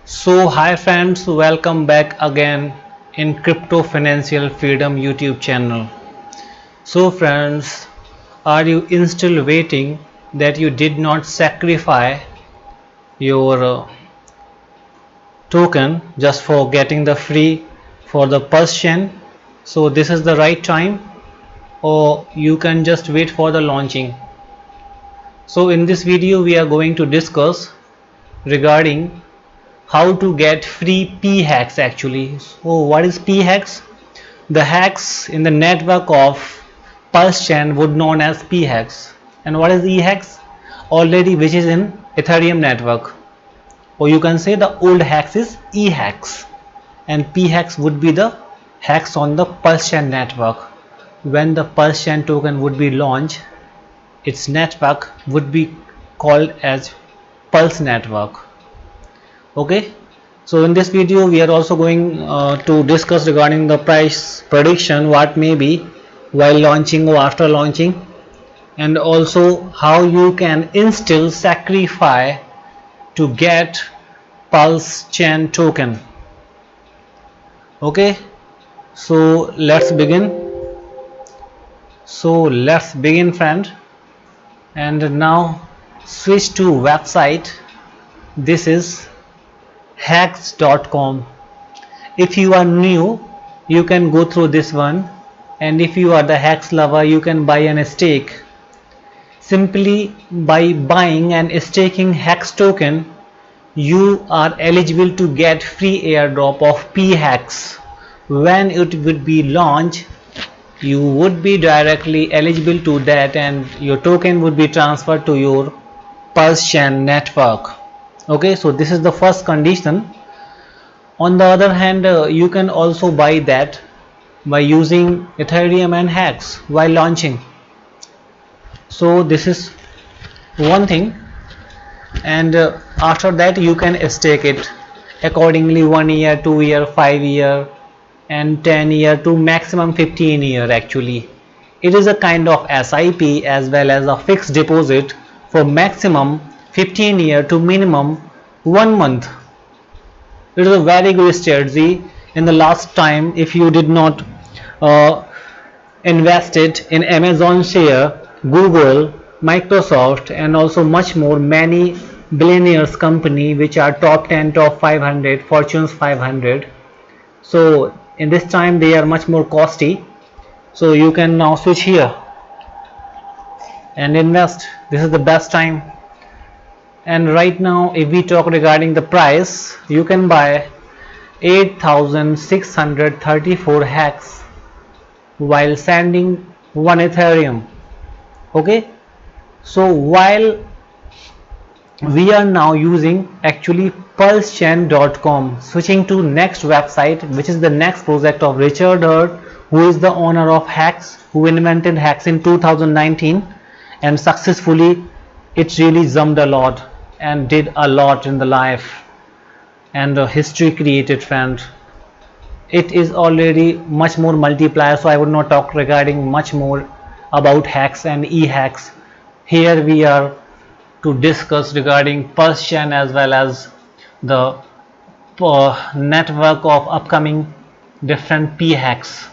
So hi friends, welcome back again in Crypto Financial Freedom YouTube channel. So friends, are you still waiting that you did not sacrifice your token just for getting the free for the Pulse chain? So this is the right time, or you can just wait for the launching. So in this video we are going to discuss regarding how to get free P hacks actually. So what is P hacks? The hacks in the network of Pulse chain would known as P hacks. And what is E hacks? Already which is in Ethereum network, or you can say the old hacks is E hacks, and P hacks would be the hacks on the Pulse chain network. When the Pulse chain token would be launched, its network would be called as Pulse network. Okay, so in this video we are also going to discuss regarding the price prediction, what may be while launching or after launching, and also how you can instill sacrifice to get Pulse chain token. Okay, so let's begin. Friend, and now switch to website. This is hacks.com. If you are new, you can go through this one, and if you are the hacks lover, you can buy an stake. Simply by buying and staking hacks token, you are eligible to get free airdrop of P hacks. When it would be launched, you would be directly eligible to that, and your token would be transferred to your Pulse chain network. Okay, so this is the first condition. On the other hand, you can also buy that by using Ethereum and hacks while launching. So this is one thing, and after that you can stake it accordingly, 1 year, 2 year, 5 year and 10 year to maximum 15 year. Actually it is a kind of SIP as well as a fixed deposit for maximum 15 year to minimum 1 month. It is a very good strategy. In the last time, if you did not invest it in Amazon share, Google, Microsoft and also much more, many billionaires company which are top 10, top 500, Fortune's 500. So in this time they are much more costly. So you can now switch here and invest. This is the best time. And right now if we talk regarding the price, you can buy 8,634 hacks while sending 1 Ethereum. Okay, so while we are now using actually pulsechain.com, switching to next website, which is the next project of Richard Heart, who is the owner of hacks, who invented hacks in 2019, and successfully it really jumped a lot and did a lot in the life, and history created, friend. It is already much more multiplier, so I would not talk regarding much more about hacks and e-hacks. Here we are to discuss regarding Pulse chain as well as the network of upcoming different P hacks.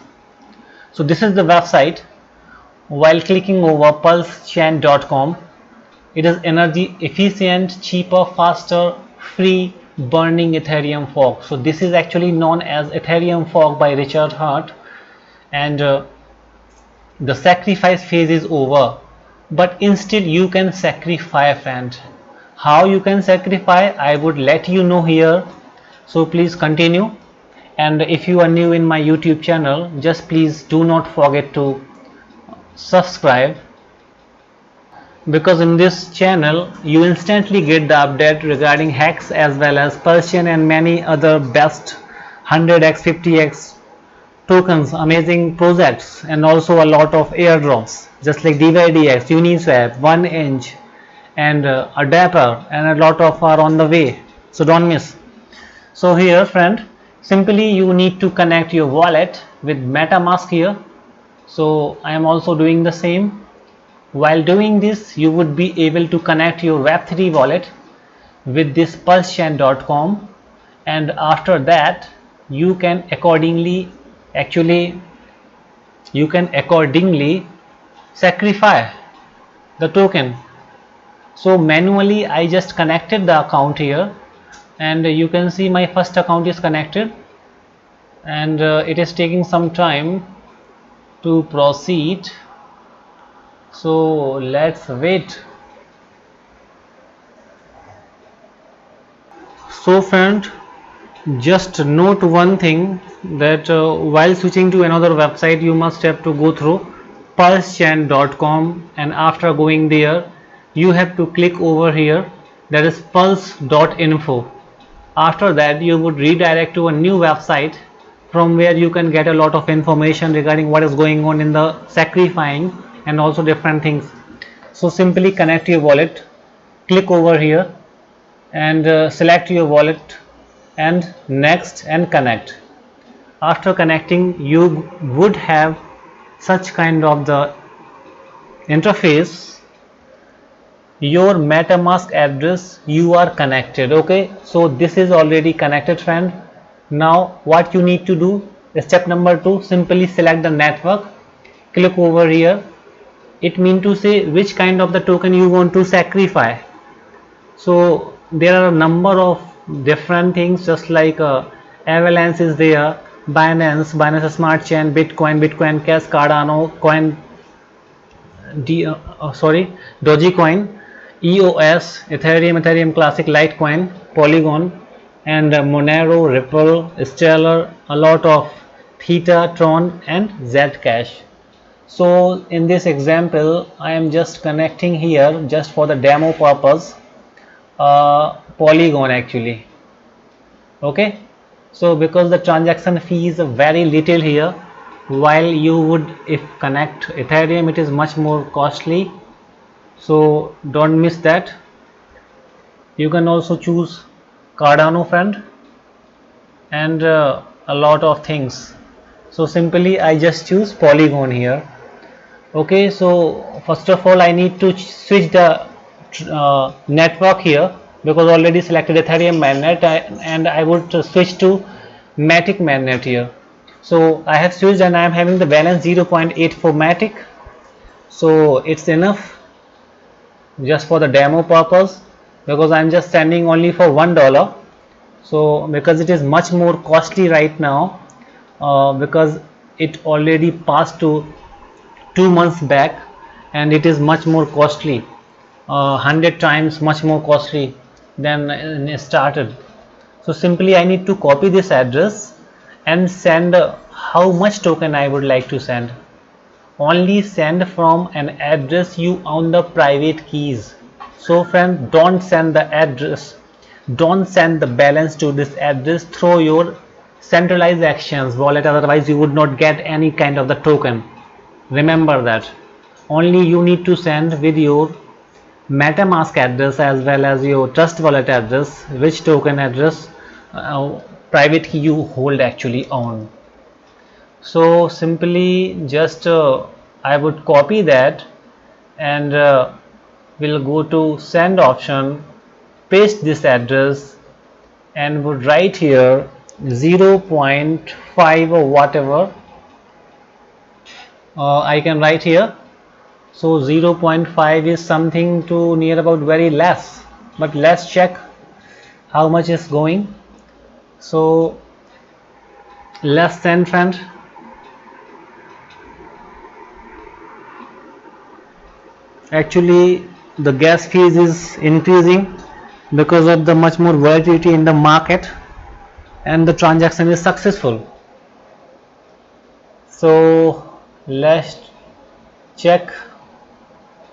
So this is the website. While clicking over pulsechain.com, it is energy efficient, cheaper, faster, free burning Ethereum fork. So this is actually known as Ethereum fork by Richard Heart, and the sacrifice phase is over, but instead you can sacrifice, friend. How you can sacrifice, I would let you know here, so please continue. And if you are new in my YouTube channel, just please do not forget to subscribe, because in this channel you instantly get the update regarding hacks as well as Pulse chain and many other best 100x 50x tokens, amazing projects, and also a lot of airdrops just like DYDX, Uniswap, 1inch and a Dapper, and a lot of are on the way, so don't miss. So here, friend, simply you need to connect your wallet with MetaMask here. So I am also doing the same. While doing this, you would be able to connect your Web3 wallet with this pulsechain.com, and after that you can accordingly sacrifice the token. So manually I just connected the account here, and you can see my first account is connected, and it is taking some time to proceed, so let's wait. So friend, just note one thing, that while switching to another website you must have to go through pulsechain.com, and after going there you have to click over here, that is pulse.info. After that you would redirect to a new website from where you can get a lot of information regarding what is going on in the sacrificing and also different things. So simply connect your wallet, click over here and select your wallet and next and connect. After connecting you would have such kind of the interface, your MetaMask address, you are connected. Okay, so this is already connected friend. Now what you need to do is step number 2, simply select the network, click over here. It means to say which kind of the token you want to sacrifice. So there are a number of different things, just like Avalanche is there, Binance Smart Chain, Bitcoin Cash, Cardano, Dogecoin, EOS, Ethereum Classic, Litecoin, Polygon, and Monero, Ripple, Stellar, a lot of Theta, Tron, and Zcash. So in this example I am just connecting here just for the demo purpose Polygon actually. Okay, so because the transaction fee is very little here, while you would if connect Ethereum it is much more costly, so don't miss that. You can also choose Cardano friend and a lot of things. So simply I just choose Polygon here. Okay, so first of all I need to switch the network here, because already selected Ethereum mainnet, and I would switch to Matic mainnet here. So I have switched and I am having the balance 0.84 Matic, so it's enough just for the demo purpose, because I am just sending only for $1. So because it is much more costly right now, because it already passed to 2 months back, and it is much more costly, 100 times much more costly than it started. So simply I need to copy this address and send how much token I would like to send. Only send from an address you own the private keys. So friend, don't send the address, don't send the balance to this address through your centralized actions wallet, otherwise you would not get any kind of the token. Remember that. Only you need to send with your MetaMask address as well as your Trust Wallet address, which token address private key you hold actually on. So simply just I would copy that and we'll go to send option, paste this address and would write here 0.5 or whatever I can write here. So 0.5 is something to near about very less, but let's check how much is going. So let's send friend. Actually the gas fees is increasing because of the much more volatility in the market, and the transaction is successful. So let's check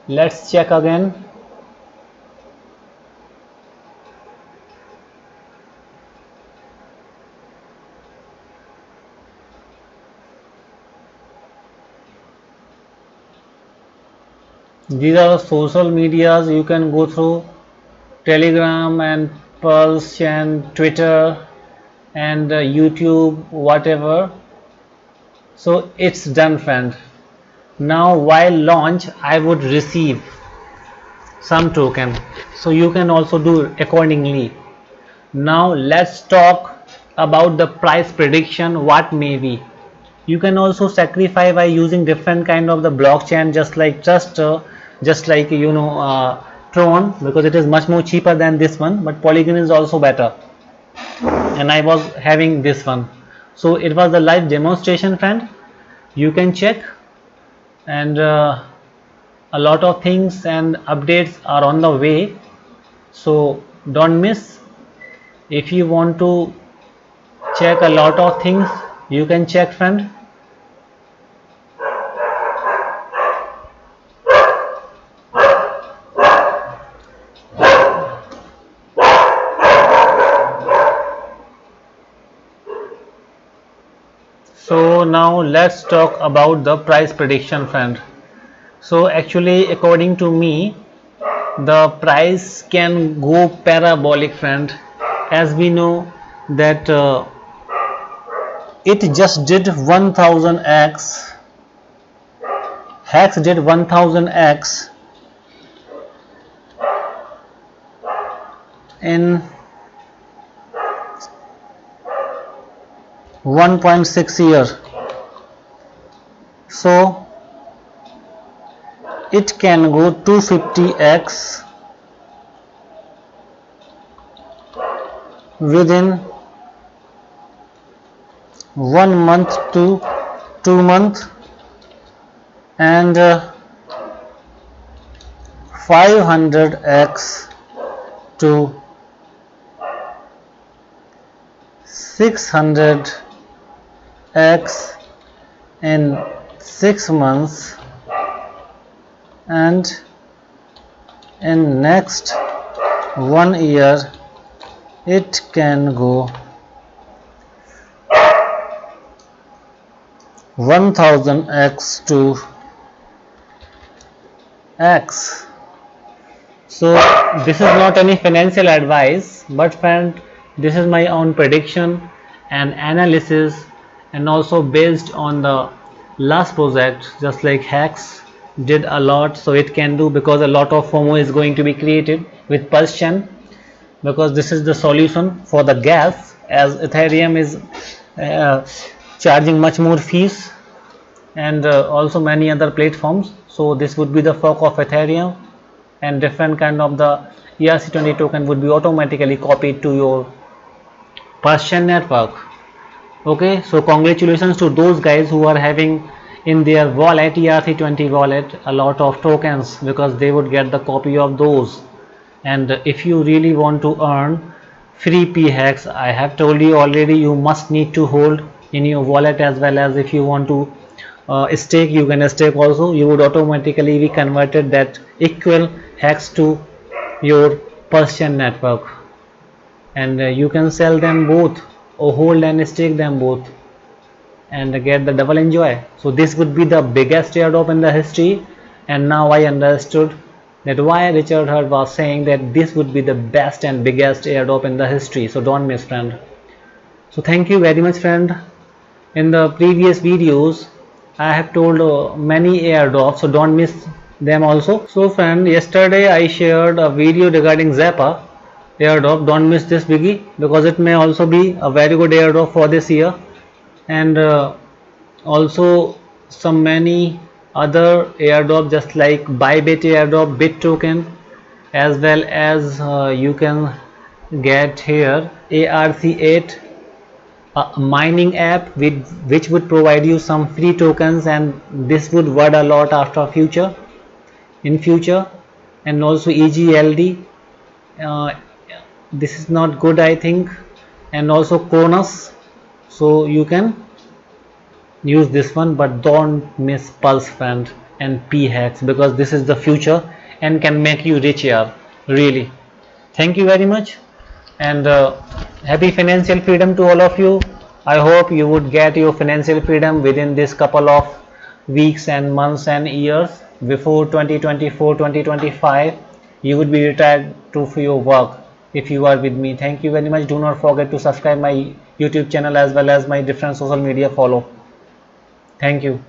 again. These are the social medias you can go through: Telegram and Pulse and Twitter and YouTube, whatever. So it's done friend. Now while launch I would receive some token, so you can also do accordingly. Now let's talk about the price prediction, what may be. You can also sacrifice by using different kind of the blockchain, just like Tron, because it is much more cheaper than this one, but Polygon is also better, and I was having this one. So it was a live demonstration, friend. You can check, and a lot of things and updates are on the way, so don't miss. If you want to check a lot of things, you can check, friend. So now let's talk about the price prediction, friend. So actually, according to me, the price can go parabolic, friend, as we know that it just did 1000x. Hex did 1000x in 1.6 years. So it can go 250x within 1 month to 2 months, and 500x to 600x in 6 months, and in next 1 year it can go 1000x to x. So this is not any financial advice, but friend, this is my own prediction and analysis, and also based on the last project, just like Hex did a lot, so it can do, because a lot of FOMO is going to be created with Pulse chain, because this is the solution for the gas, as Ethereum is charging much more fees, and also many other platforms. So this would be the fork of Ethereum, and different kind of the ERC20 token would be automatically copied to your Pulse chain network. Okay, so congratulations to those guys who are having in their wallet, ERC20 wallet, a lot of tokens, because they would get the copy of those. And if you really want to earn free PHEX, I have told you already, you must need to hold in your wallet, as well as if you want to stake, you can stake also. You would automatically be converted that equal hex to your Pulse chain network, and you can sell them both, or hold and stake them both, and get the double enjoy. So this would be the biggest airdrop in the history, and now I understood that why Richard Heart was saying that this would be the best and biggest airdrop in the history. So don't miss, friend. So thank you very much, friend. In the previous videos I have told many airdrops, so don't miss them also. So friend, yesterday I shared a video regarding Zappa airdrop. Don't miss this biggie, because it may also be a very good airdrop for this year, and also some many other airdrop, just like Bybit airdrop, Bit token, as well as you can get here ARC8, a mining app which would provide you some free tokens, and this would worth a lot after in future. And also EGLD, this is not good, I think, and also Kronos. So you can use this one, but don't miss Pulse, friend, and PHEX, because this is the future and can make you rich here, really. Thank you very much, and happy financial freedom to all of you. I hope you would get your financial freedom within this couple of weeks and months and years. Before 2024-2025 you would be retired to your work, if you are with me. Thank you very much. Do not forget to subscribe my YouTube channel, as well as my different social media follow. Thank you.